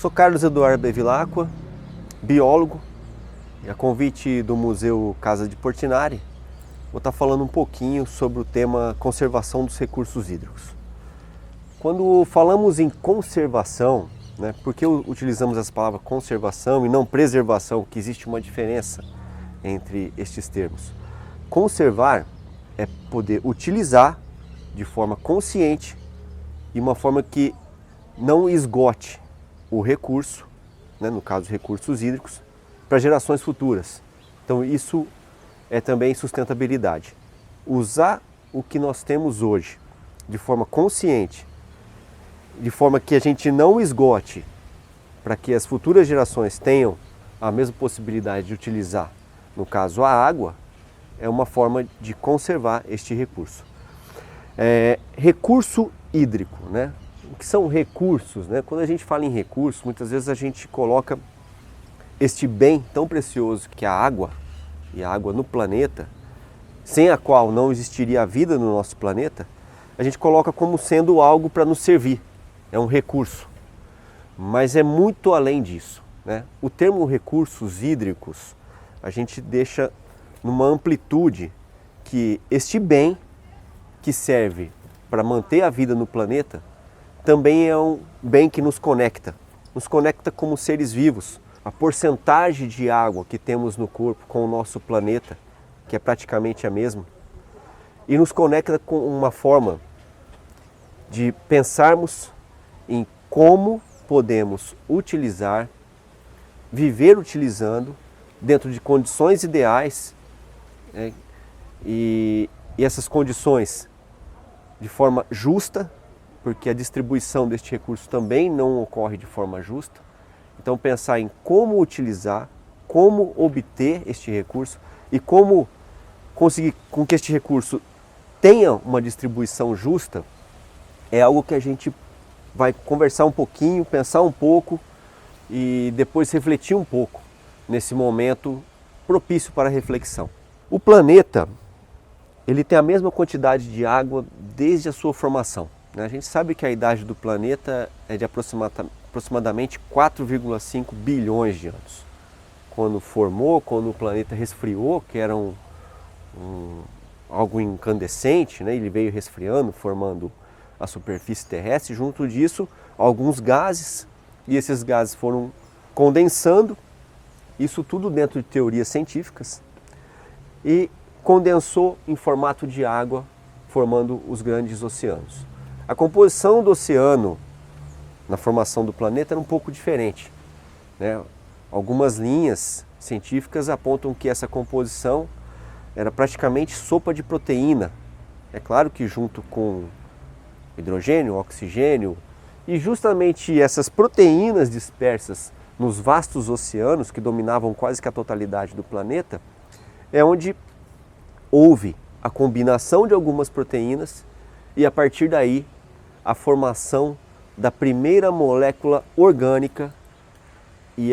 Sou Carlos Eduardo Bevilacqua, biólogo, e a convite do Museu Casa de Portinari, vou estar falando um pouquinho sobre o tema conservação dos recursos hídricos. Quando falamos em conservação, por que utilizamos essa palavra conservação e não preservação, que existe uma diferença entre estes termos? Conservar é poder utilizar de forma consciente e uma forma que não esgote o recurso, no caso recursos hídricos, para gerações futuras. Então isso é também sustentabilidade. Usar o que nós temos hoje de forma consciente, de forma que a gente não esgote, para que as futuras gerações tenham a mesma possibilidade de utilizar, no caso a água, é uma forma de conservar este recurso. Recurso hídrico, O que são recursos? Quando a gente fala em recurso, muitas vezes a gente coloca este bem tão precioso que é a água, e a água no planeta, sem a qual não existiria a vida no nosso planeta, a gente coloca como sendo algo para nos servir, é um recurso. Mas é muito além disso. O termo recursos hídricos, a gente deixa numa amplitude que este bem que serve para manter a vida no planeta, também é um bem que nos conecta como seres vivos. A porcentagem de água que temos no corpo com o nosso planeta, que é praticamente a mesma, e nos conecta com uma forma de pensarmos em como podemos utilizar, viver utilizando, dentro de condições ideais, e essas condições de forma justa, porque a distribuição deste recurso também não ocorre de forma justa. Então pensar em como utilizar, como obter este recurso e como conseguir com que este recurso tenha uma distribuição justa, é algo que a gente vai conversar um pouquinho, pensar um pouco e depois refletir um pouco nesse momento propício para a reflexão. O planeta, ele tem a mesma quantidade de água desde a sua formação. A gente sabe que a idade do planeta é de aproximadamente 4,5 bilhões de anos. Quando quando o planeta resfriou, que era algo incandescente, ele veio resfriando, formando a superfície terrestre. Junto disso, alguns gases, e esses gases foram condensando, isso tudo dentro de teorias científicas, e condensou em formato de água, formando os grandes oceanos. A composição do oceano na formação do planeta era um pouco diferente. Algumas linhas científicas apontam que essa composição era praticamente sopa de proteína. É claro que junto com hidrogênio, oxigênio, e justamente essas proteínas dispersas nos vastos oceanos que dominavam quase que a totalidade do planeta, é onde houve a combinação de algumas proteínas e a partir daí a formação da primeira molécula orgânica e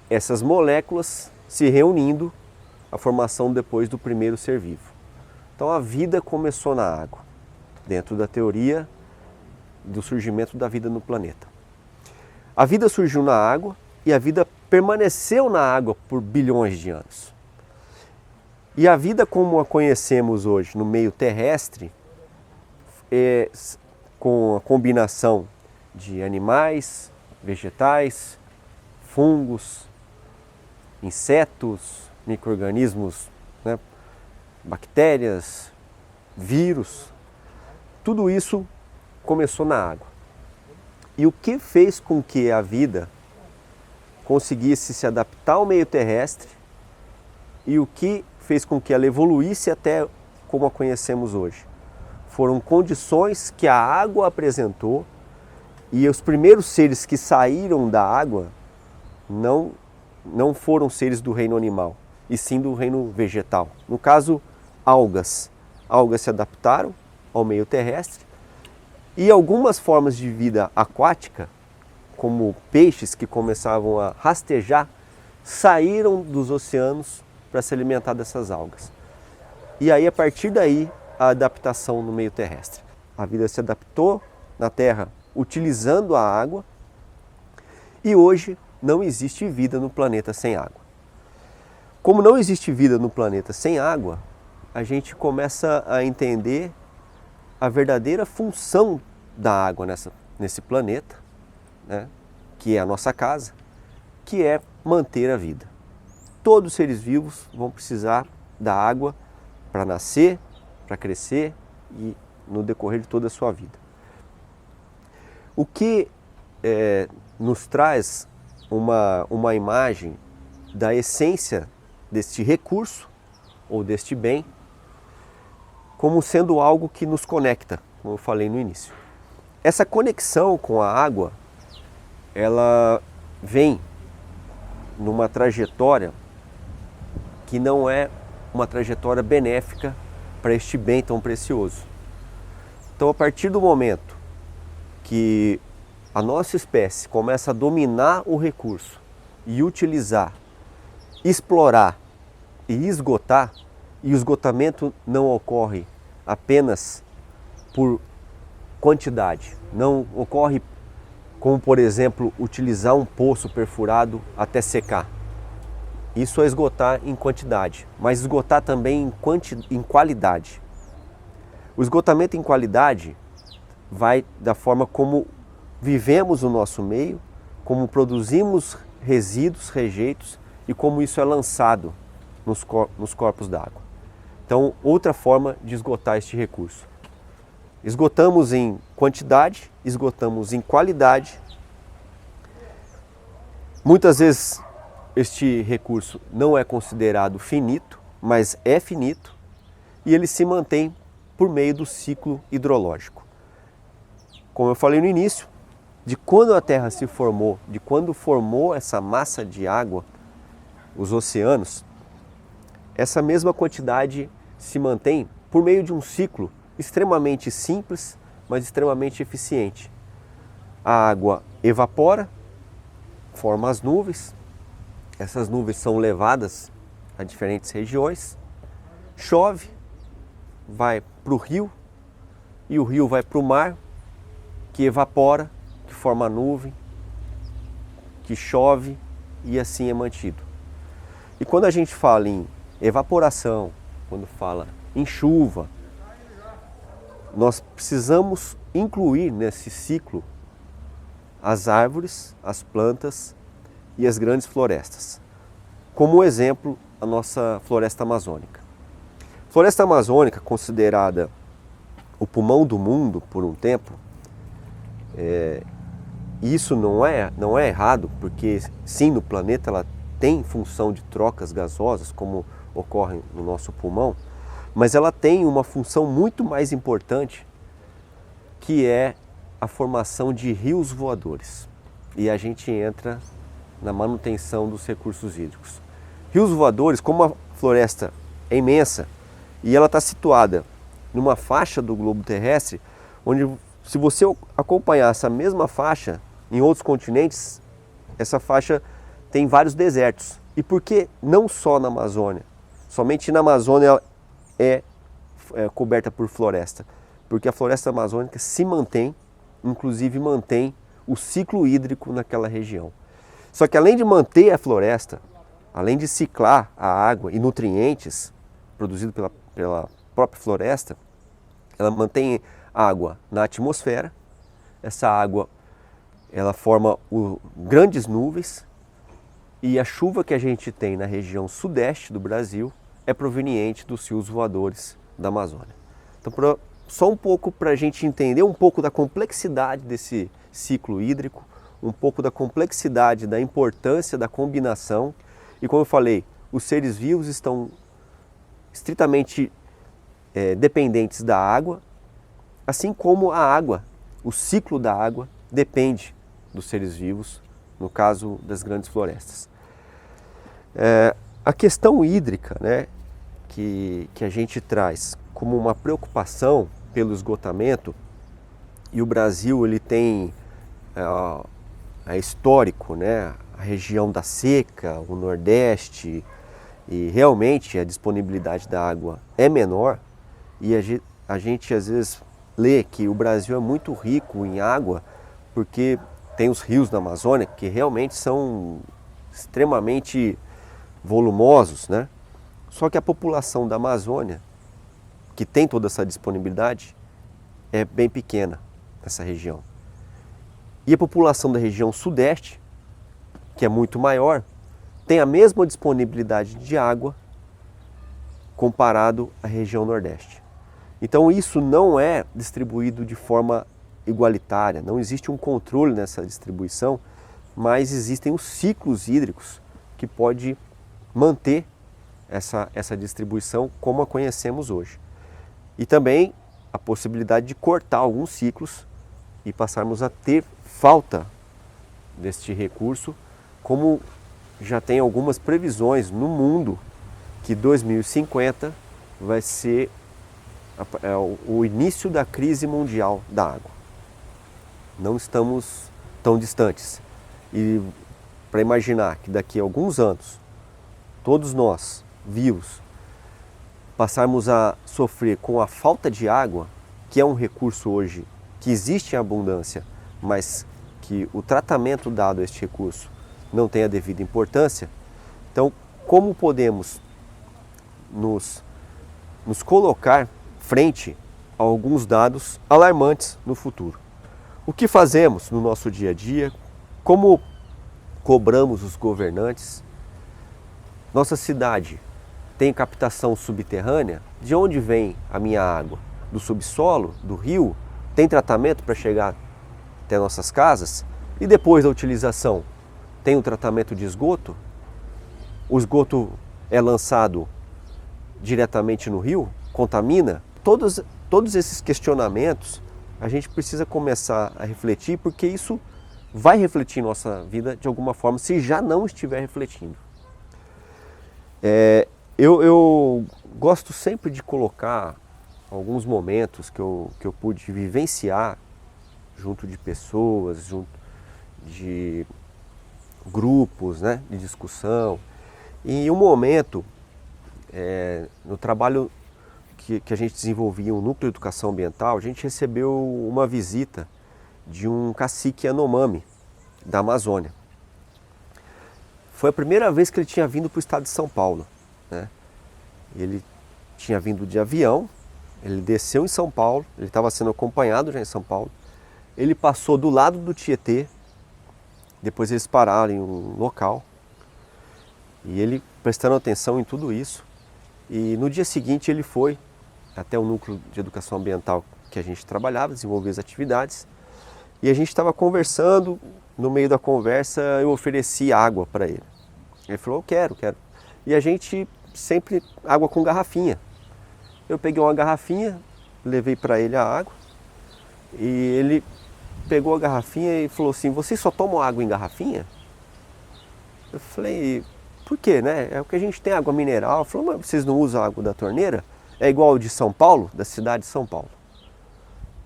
essas moléculas se reunindo, a formação depois do primeiro ser vivo. Então a vida começou na água, dentro da teoria do surgimento da vida no planeta. A vida surgiu na água e a vida permaneceu na água por bilhões de anos. E a vida como a conhecemos hoje no meio terrestre, com a combinação de animais, vegetais, fungos, insetos, micro-organismos, bactérias, vírus, tudo isso começou na água. E o que fez com que a vida conseguisse se adaptar ao meio terrestre e o que fez com que ela evoluísse até como a conhecemos hoje? Foram condições que a água apresentou e os primeiros seres que saíram da água não foram seres do reino animal, e sim do reino vegetal. No caso, algas. Algas se adaptaram ao meio terrestre e algumas formas de vida aquática, como peixes que começavam a rastejar, saíram dos oceanos para se alimentar dessas algas. E aí, a partir daí, a adaptação no meio terrestre. A vida se adaptou na Terra utilizando a água E hoje não existe vida no planeta sem água. Como não existe vida no planeta sem água, a gente começa a entender a verdadeira função da água nesse planeta, né, que é a nossa casa, que é manter a vida. Todos os seres vivos vão precisar da água para nascer, para crescer e no decorrer de toda a sua vida. O que nos traz uma imagem da essência deste recurso ou deste bem como sendo algo que nos conecta, como eu falei no início. Essa conexão com a água, ela vem numa trajetória que não é uma trajetória benéfica para este bem tão precioso. Então, a partir do momento que a nossa espécie começa a dominar o recurso e utilizar, explorar e esgotar, e o esgotamento não ocorre apenas por quantidade, não ocorre como, por exemplo, utilizar um poço perfurado até secar. Isso é esgotar em quantidade, mas esgotar também em qualidade. O esgotamento em qualidade vai da forma como vivemos o nosso meio, como produzimos resíduos, rejeitos e como isso é lançado nos corpos d'água. Então, outra forma de esgotar este recurso. Esgotamos em quantidade, esgotamos em qualidade. Muitas vezes este recurso não é considerado finito, mas é finito e ele se mantém por meio do ciclo hidrológico. Como eu falei no início, de quando a Terra se formou, de quando formou essa massa de água, os oceanos, essa mesma quantidade se mantém por meio de um ciclo extremamente simples, mas extremamente eficiente. A água evapora, forma as nuvens, essas nuvens são levadas a diferentes regiões, chove, vai para o rio e o rio vai para o mar, que evapora, que forma a nuvem, que chove e assim é mantido. E quando a gente fala em evaporação, quando fala em chuva, nós precisamos incluir nesse ciclo as árvores, as plantas e as grandes florestas. Como exemplo, a nossa floresta amazônica. Floresta amazônica, considerada o pulmão do mundo por um tempo, isso não é errado, porque sim, no planeta ela tem função de trocas gasosas, como ocorre no nosso pulmão, mas ela tem uma função muito mais importante, que é a formação de rios voadores. E a gente entra na manutenção dos recursos hídricos. Rios voadores, como a floresta é imensa e ela está situada numa faixa do globo terrestre, onde se você acompanhar essa mesma faixa em outros continentes, essa faixa tem vários desertos. E por que não só na Amazônia? Somente na Amazônia ela é coberta por floresta. Porque a floresta amazônica se mantém, inclusive mantém o ciclo hídrico naquela região. Só que além de manter a floresta, além de ciclar a água e nutrientes produzidos pela própria floresta, ela mantém água na atmosfera. Essa água ela forma grandes nuvens e a chuva que a gente tem na região sudeste do Brasil é proveniente dos rios voadores da Amazônia. Então, só um pouco para a gente entender um pouco da complexidade desse ciclo hídrico, um pouco da complexidade, da importância da combinação. E como eu falei, os seres vivos estão estritamente dependentes da água, assim como a água, o ciclo da água depende dos seres vivos, no caso das grandes florestas. A questão hídrica, né, que a gente traz como uma preocupação pelo esgotamento, e o Brasil ele tem histórico, né, a região da seca, o Nordeste, e realmente a disponibilidade da água é menor, e a gente às vezes lê que o Brasil é muito rico em água porque tem os rios na Amazônia que realmente são extremamente volumosos, né? Só que a população da Amazônia, que tem toda essa disponibilidade, é bem pequena nessa região. E a população da região sudeste, que é muito maior, tem a mesma disponibilidade de água comparado à região nordeste. Então isso não é distribuído de forma igualitária, não existe um controle nessa distribuição, mas existem os ciclos hídricos que pode manter essa distribuição como a conhecemos hoje. E também a possibilidade de cortar alguns ciclos e passarmos a ter falta deste recurso, como já tem algumas previsões no mundo que 2050 vai ser o início da crise mundial da água. Não estamos tão distantes. E para imaginar que daqui a alguns anos, todos nós, vivos, passarmos a sofrer com a falta de água, que é um recurso hoje que existe em abundância, mas que o tratamento dado a este recurso não tem a devida importância, então como podemos nos colocar frente a alguns dados alarmantes no futuro? O que fazemos no nosso dia a dia? Como cobramos os governantes? Nossa cidade tem captação subterrânea? De onde vem a minha água? Do subsolo? Do rio? Tem tratamento para chegar até nossas casas? E depois da utilização, tem um tratamento de esgoto? O esgoto é lançado diretamente no rio? Contamina? Todos esses questionamentos a gente precisa começar a refletir, porque isso vai refletir em nossa vida de alguma forma, se já não estiver refletindo. Eu gosto sempre de colocar alguns momentos que eu pude vivenciar junto de pessoas, junto de grupos, né, de discussão. E um momento, no trabalho que a gente desenvolvia, um núcleo de educação ambiental, a gente recebeu uma visita de um cacique Yanomami da Amazônia. Foi a primeira vez que ele tinha vindo para o estado de São Paulo, né? Ele tinha vindo de avião, ele desceu em São Paulo, ele estava sendo acompanhado já em São Paulo, ele passou do lado do Tietê, depois eles pararam em um local, e ele prestando atenção em tudo isso, e no dia seguinte ele foi até o núcleo de educação ambiental que a gente trabalhava, desenvolvia as atividades, e a gente estava conversando. No meio da conversa eu ofereci água para ele. Ele falou, eu quero. E a gente sempre água com garrafinha. Eu peguei uma garrafinha, levei para ele a água, e ele pegou a garrafinha e falou assim, vocês só tomam água em garrafinha? Eu falei, por quê, né? É o que a gente tem, água mineral. Ele falou, mas vocês não usam água da torneira? É igual de São Paulo, da cidade de São Paulo.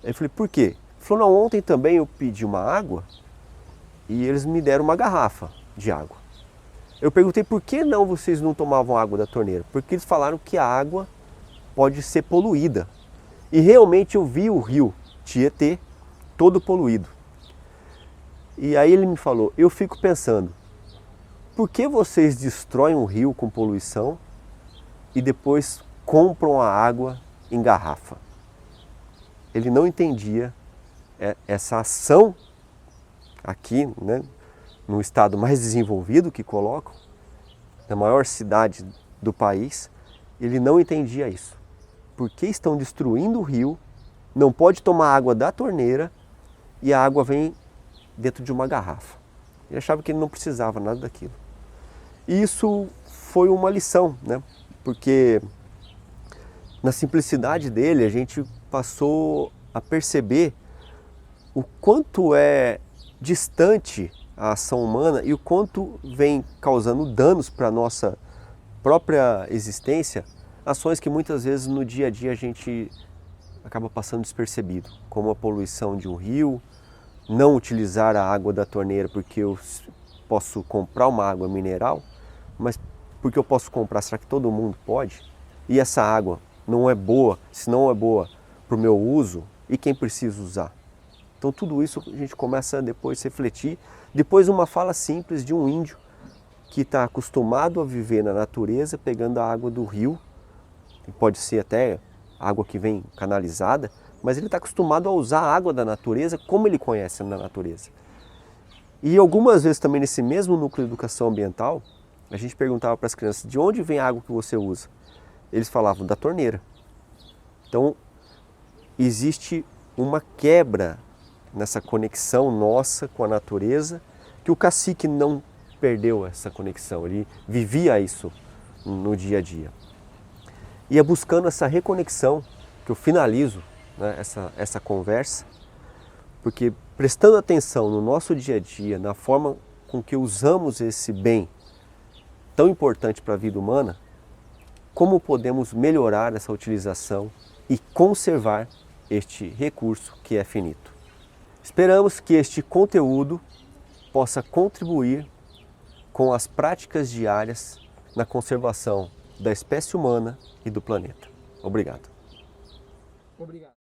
Eu falei, por quê? Ele falou, não, ontem também eu pedi uma água e eles me deram uma garrafa de água. Eu perguntei por que não vocês não tomavam água da torneira? Porque eles falaram que a água pode ser poluída. E realmente eu vi o rio Tietê todo poluído. E aí ele me falou, eu fico pensando, por que vocês destroem um rio com poluição e depois compram a água em garrafa? Ele não entendia essa ação aqui, né, no estado mais desenvolvido que colocam, na maior cidade do país, ele não entendia isso. Por que estão destruindo o rio, não pode tomar água da torneira e a água vem dentro de uma garrafa? Ele achava que ele não precisava nada daquilo. E isso foi uma lição, né? Porque na simplicidade dele a gente passou a perceber o quanto é distante a ação humana e o quanto vem causando danos para a nossa própria existência, ações que muitas vezes no dia a dia a gente acaba passando despercebido, como a poluição de um rio, não utilizar a água da torneira porque eu posso comprar uma água mineral, mas porque eu posso comprar, será que todo mundo pode? E essa água não é boa, se não é boa para o meu uso, e quem precisa usar? Então tudo isso a gente começa a depois refletir. Depois uma fala simples de um índio que está acostumado a viver na natureza, pegando a água do rio, pode ser até água que vem canalizada, mas ele está acostumado a usar a água da natureza como ele conhece na natureza. E algumas vezes também nesse mesmo núcleo de educação ambiental, a gente perguntava para as crianças, de onde vem a água que você usa? Eles falavam, da torneira. Então, existe uma quebra nessa conexão nossa com a natureza, que o cacique não perdeu essa conexão, ele vivia isso no dia a dia. E é buscando essa reconexão que eu finalizo, né, essa conversa, porque prestando atenção no nosso dia a dia, na forma com que usamos esse bem tão importante para a vida humana, como podemos melhorar essa utilização e conservar este recurso que é finito. Esperamos que este conteúdo possa contribuir com as práticas diárias na conservação da espécie humana e do planeta. Obrigado. Obrigado.